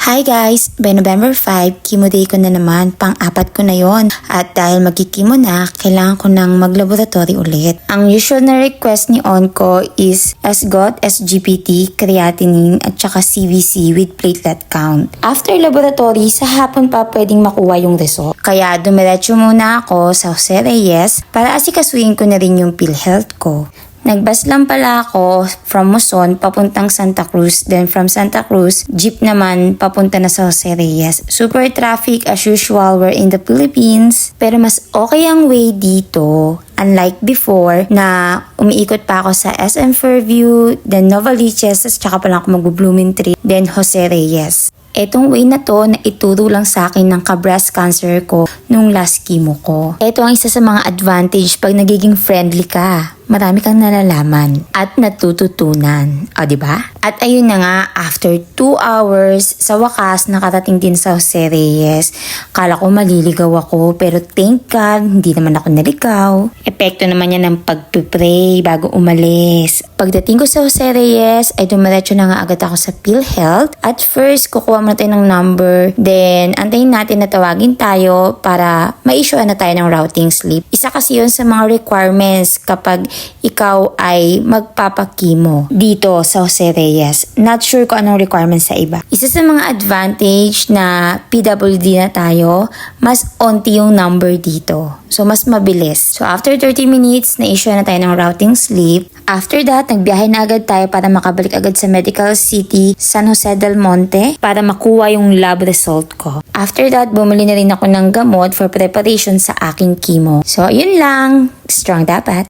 Hi guys! By November 5, chemo day ko na naman. Pang-apat ko na yon. At dahil magkikimo na, kailangan ko nang maglaboratory ulit. Ang usual na request ni Onco is SGOT, SGPT, creatinine at saka CBC with platelet count. After laboratory, sa hapon pa pwedeng makuha yung result. Kaya dumiretso muna ako sa Jose Reyes para asikasuhin ko na rin yung PhilHealth ko. Nagbus lang pala ako from Muson papuntang Santa Cruz. Then from Santa Cruz, jeep naman papunta na sa Jose Reyes. Super traffic as usual, we're in the Philippines. Pero mas okay ang way dito. Unlike before na umiikot pa ako sa SM Fairview, then Novaliches, tsaka pala ako mag-Bloomingtree, then Jose Reyes. Etong way na to na ituro lang sa akin ng ka-breast cancer ko nung last chemo ko. Ito ang isa sa mga advantage pag nagiging friendly ka. Marami kang nalalaman at natututunan. O, diba? At ayun na nga, after 2 hours, sa wakas, nakarating din sa Jose Reyes. Kala ko maliligaw ako, pero thank God, hindi naman ako naligaw. Epekto naman yan ng pagpipray bago umalis. Pagdating ko sa Jose Reyes, ay dumiretso na nga agad ako sa PhilHealth. At first, kukuha muna tayo ng number. Then, antayin natin na tawagin tayo para ma-issuean na tayo ng routing slip. Isa kasi yun sa mga requirements kapag ikaw ay magpapakimo dito sa Jose Reyes. Not sure kung anong requirements sa iba. Isa sa mga advantage na PWD na tayo, mas onti yung number dito. So, mas mabilis. So, after 30 minutes, na-issue na tayo ng routing slip. After that, nagbiyahe na agad tayo para makabalik agad sa Medical City San Jose del Monte para makuha yung lab result ko. After that, bumili na rin ako ng gamot for preparation sa aking chemo. So, yun lang. Strong dapat.